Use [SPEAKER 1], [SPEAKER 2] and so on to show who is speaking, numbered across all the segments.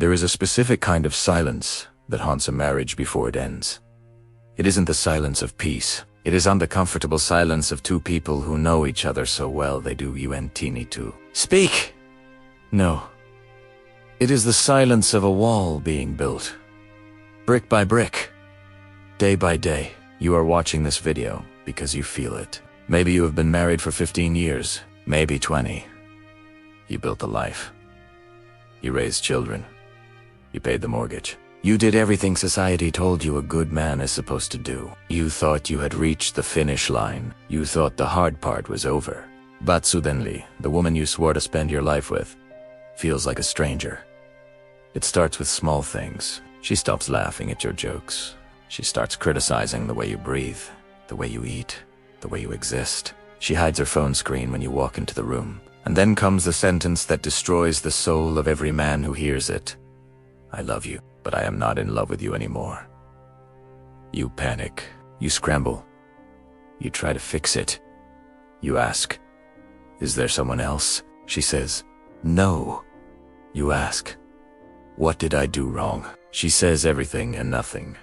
[SPEAKER 1] There is a specific kind of silence that haunts a marriage before it ends. It isn't the silence of peace. It is the comfortable silence of two people who know each other so well they do need to speak. No. It is the silence of a wall being built. Brick by brick. Day by day. You are watching this video because you feel it. Maybe you have been married for 15 years, maybe 20. You built a life. You raised children. You paid the mortgage. You did everything society told you a good man is supposed to do. You thought you had reached the finish line. You thought the hard part was over. But suddenly, the woman you swore to spend your life with feels like a stranger. It starts with small things. She stops laughing at your jokes. She starts criticizing the way you breathe, the way you eat, the way you exist. She hides her phone screen when you walk into the room. And then comes the sentence that destroys the soul of every man who hears it. I love you, but I am not in love with you anymore. You panic. You scramble. You try to fix it. You ask, is there someone else? She says, no. You ask, what did I do wrong? She says everything and nothing.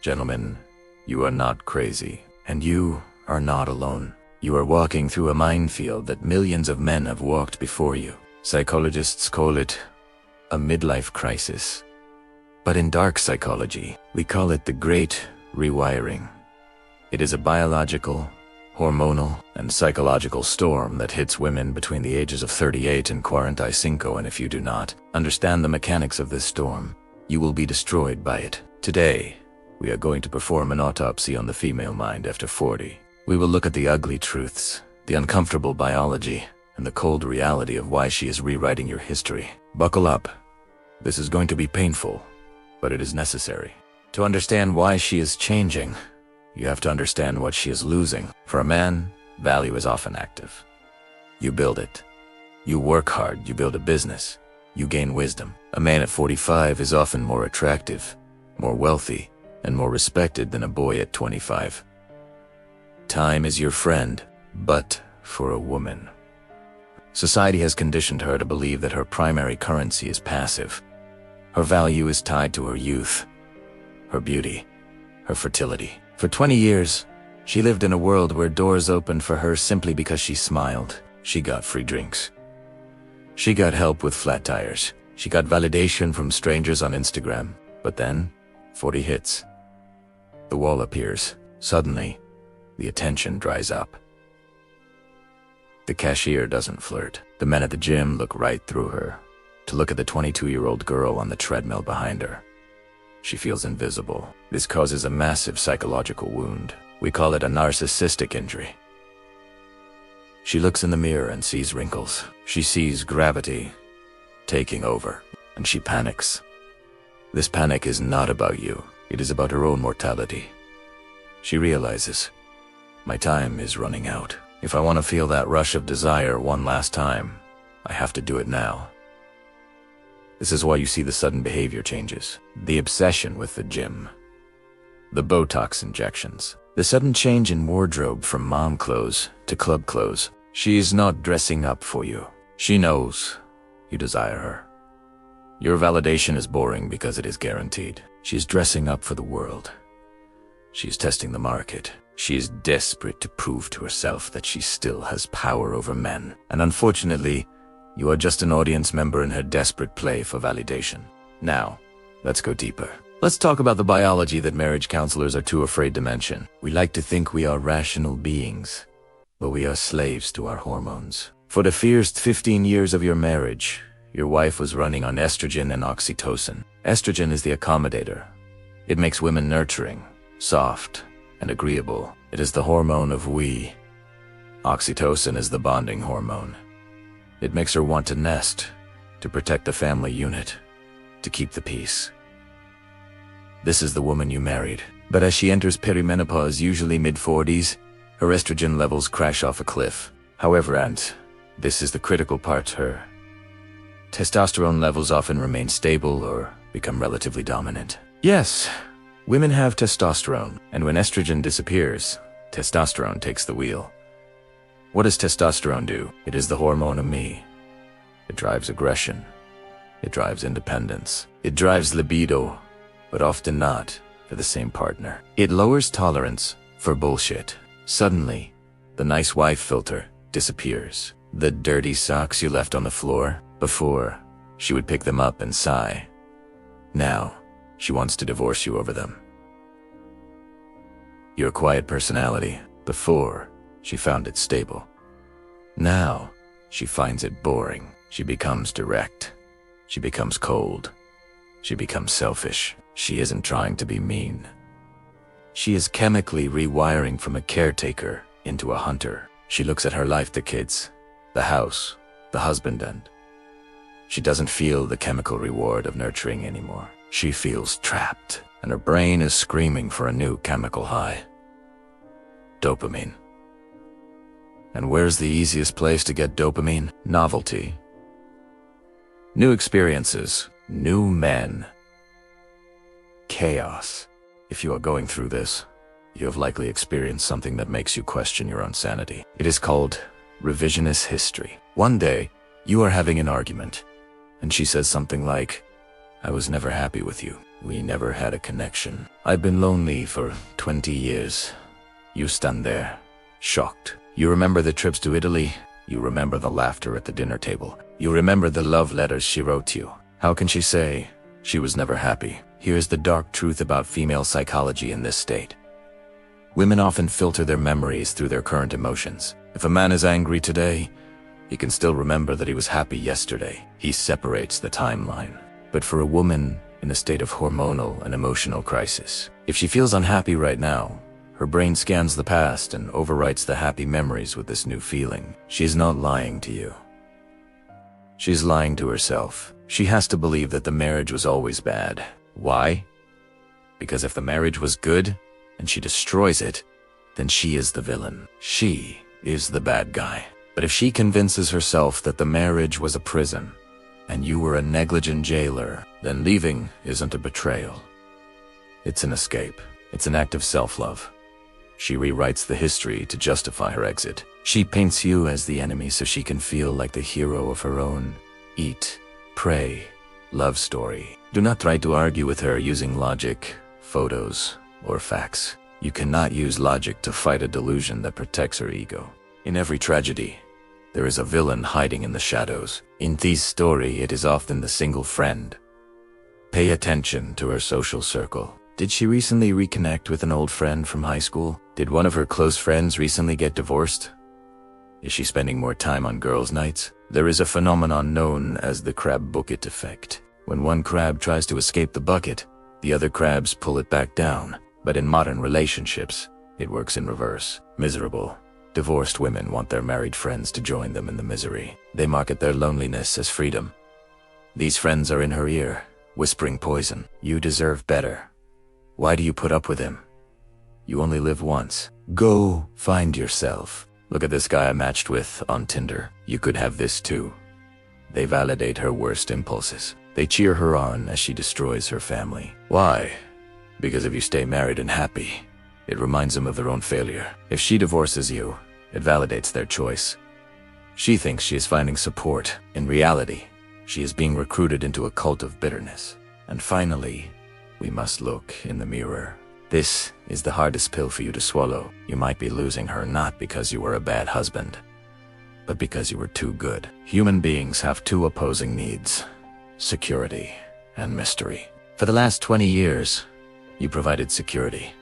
[SPEAKER 1] Gentlemen, you are not crazy, and you are not alone. You are walking through a minefield that millions of men have walked before you. Psychologists call it a midlife crisis. But in dark psychology, we call it the Great Rewiring. It is a biological, hormonal, and psychological storm that hits women between the ages of 38 and 45, and if you do not understand the mechanics of this storm, you will be destroyed by it. Today, we are going to perform an autopsy on the female mind after 40. We will look at the ugly truths, the uncomfortable biology, and the cold reality of why she is rewriting your history. Buckle up. This is going to be painful, but it is necessary. To understand why she is changing, you have to understand what she is losing. For a man, value is often active. You build it. You work hard, you build a business. You gain wisdom. A man at 45 is often more attractive, more wealthy, and more respected than a boy at 25. Time is your friend, but for a woman. Society has conditioned her to believe that her primary currency is passive. Her value is tied to her youth, her beauty, her fertility. For 20 years, she lived in a world where doors opened for her simply because she smiled. She got free drinks. She got help with flat tires. She got validation from strangers on Instagram. But then, 40 hits. The wall appears. Suddenly, the attention dries up. The cashier doesn't flirt. The men at the gym look right through her, to look at the 22-year-old girl on the treadmill behind her. She feels invisible. This causes a massive psychological wound. We call it a narcissistic injury. She looks in the mirror and sees wrinkles. She sees gravity taking over, and she panics. This panic is not about you. It is about her own mortality. She realizes, my time is running out. If I want to feel that rush of desire one last time, I have to do it now. This is why you see the sudden behavior changes, the obsession with the gym, the Botox injections, the sudden change in wardrobe from mom clothes to club clothes. She is not dressing up for you. She knows you desire her. Your validation is boring because it is guaranteed. She is dressing up for the world. She is testing the market. She is desperate to prove to herself that she still has power over men. And unfortunately, you are just an audience member in her desperate play for validation. Now, let's go deeper. Let's talk about the biology that marriage counselors are too afraid to mention. We like to think we are rational beings, but we are slaves to our hormones. For the first 15 years of your marriage, your wife was running on estrogen and oxytocin. Estrogen is the accommodator. It makes women nurturing, soft, and agreeable. It is the hormone of we. Oxytocin is the bonding hormone. It makes her want to nest, to protect the family unit, to keep the peace. This is the woman you married. But as she enters perimenopause, usually mid-40s, her estrogen levels crash off a cliff. However, and this is the critical part, her testosterone levels often remain stable or become relatively dominant. Yes, women have testosterone, and when estrogen disappears, testosterone takes the wheel. What does testosterone do? It is the hormone of me. It drives aggression. It drives independence. It drives libido, but often not for the same partner. It lowers tolerance for bullshit. Suddenly, the nice wife filter disappears. The dirty socks you left on the floor, before, she would pick them up and sigh. Now, she wants to divorce you over them. Your quiet personality, before, she found it stable. Now, she finds it boring. She becomes direct. She becomes cold. She becomes selfish. She isn't trying to be mean. She is chemically rewiring from a caretaker into a hunter. She looks at her life, the kids, the house, the husband, and she doesn't feel the chemical reward of nurturing anymore. She feels trapped, and her brain is screaming for a new chemical high. Dopamine. And where's the easiest place to get dopamine? Novelty. New experiences, new men. Chaos. If you are going through this, you have likely experienced something that makes you question your own sanity. It is called revisionist history. One day, you are having an argument, and she says something like, "I was never happy with you. We never had a connection. I've been lonely for 20 years. You stand there, shocked. You remember the trips to Italy. You remember the laughter at the dinner table. You remember the love letters she wrote you. How can she say she was never happy? Here's the dark truth about female psychology in this state. Women often filter their memories through their current emotions. If a man is angry today, he can still remember that he was happy yesterday. He separates the timeline. But for a woman in a state of hormonal and emotional crisis, if she feels unhappy right now, her brain scans the past and overwrites the happy memories with this new feeling. She is not lying to you. She's lying to herself. She has to believe that the marriage was always bad. Why? Because if the marriage was good, and she destroys it, then she is the villain. She is the bad guy. But if she convinces herself that the marriage was a prison, and you were a negligent jailer, then leaving isn't a betrayal. It's an escape. It's an act of self-love. She rewrites the history to justify her exit. She paints you as the enemy so she can feel like the hero of her own eat, pray, love story. Do not try to argue with her using logic, photos, or facts. You cannot use logic to fight a delusion that protects her ego. In every tragedy, there is a villain hiding in the shadows. In this story, it is often the single friend. Pay attention to her social circle. Did she recently reconnect with an old friend from high school? Did one of her close friends recently get divorced? Is she spending more time on girls' nights? There is a phenomenon known as the crab bucket effect. When one crab tries to escape the bucket, the other crabs pull it back down. But in modern relationships, it works in reverse. Miserable, divorced women want their married friends to join them in the misery. They market their loneliness as freedom. These friends are in her ear, whispering poison. You deserve better. Why do you put up with him? You only live once. Go find yourself. Look at this guy I matched with on Tinder. You could have this too. They validate her worst impulses. They cheer her on as she destroys her family. Why? Because if you stay married and happy, it reminds them of their own failure. If she divorces you, it validates their choice. She thinks she is finding support. In reality, she is being recruited into a cult of bitterness. And finally, we must look in the mirror. This is the hardest pill for you to swallow. You might be losing her not because you were a bad husband, but because you were too good. Human beings have two opposing needs: security and mystery. For the last 20 years, you provided security.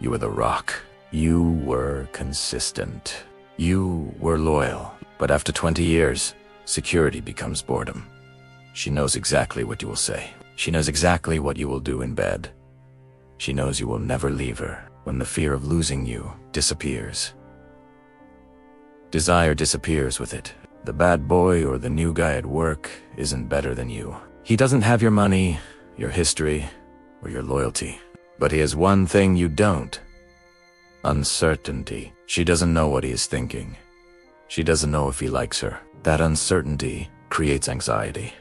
[SPEAKER 1] You were the rock. You were consistent. You were loyal. But after 20 years, security becomes boredom. She knows exactly what you will say. She knows exactly what you will do in bed. She knows you will never leave her when the fear of losing you disappears. Desire disappears with it. The bad boy or the new guy at work isn't better than you. He doesn't have your money, your history, or your loyalty. But he has one thing you don't: uncertainty. She doesn't know what he is thinking. She doesn't know if he likes her. That uncertainty creates anxiety.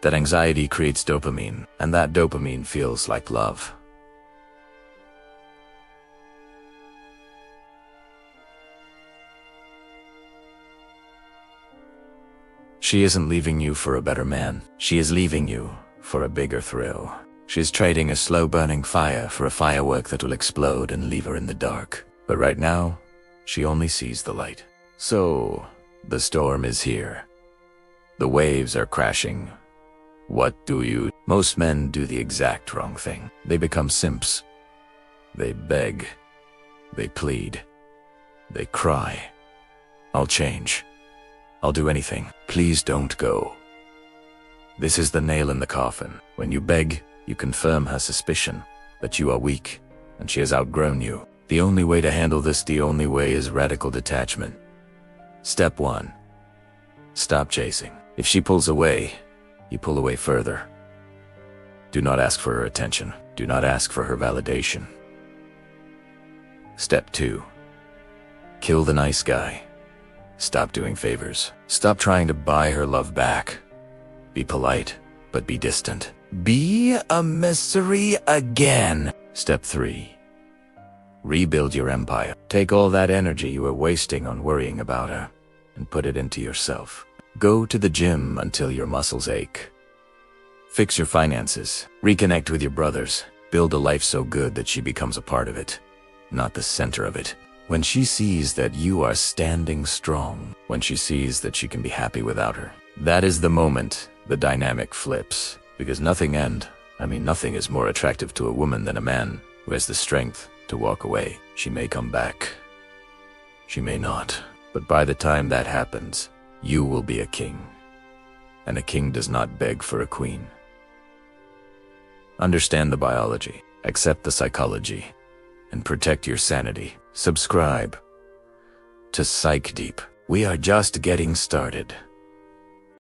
[SPEAKER 1] That anxiety creates dopamine, and that dopamine feels like love. She isn't leaving you for a better man. She is leaving you for a bigger thrill. She's trading a slow-burning fire for a firework that will explode and leave her in the dark. But right now, she only sees the light. So, the storm is here. The waves are crashing. What do you? Most men do the exact wrong thing. They become simps. They beg. They plead. They cry. I'll change. I'll do anything. Please don't go. This is the nail in the coffin. When you beg, you confirm her suspicion that you are weak and she has outgrown you. The only way to handle this, the only way is radical detachment. Step 1. Stop chasing. If she pulls away, you pull away further. Do not ask for her attention. Do not ask for her validation. Step 2. Kill the nice guy. Stop doing favors. Stop trying to buy her love back. Be polite, but be distant. Be a mystery again. Step 3. Rebuild your empire. Take all that energy you were wasting on worrying about her and put it into yourself. Go to the gym until your muscles ache. Fix your finances. Reconnect with your brothers. Build a life so good that she becomes a part of it, not the center of it. When she sees that you are standing strong, when she sees that she can be happy without her, that is the moment the dynamic flips. Because nothing is more attractive to a woman than a man who has the strength to walk away. She may come back. She may not. But by the time that happens, you will be a king. And a king does not beg for a queen. Understand the biology, accept the psychology, and protect your sanity. Subscribe to Psych Deep. We are just getting started.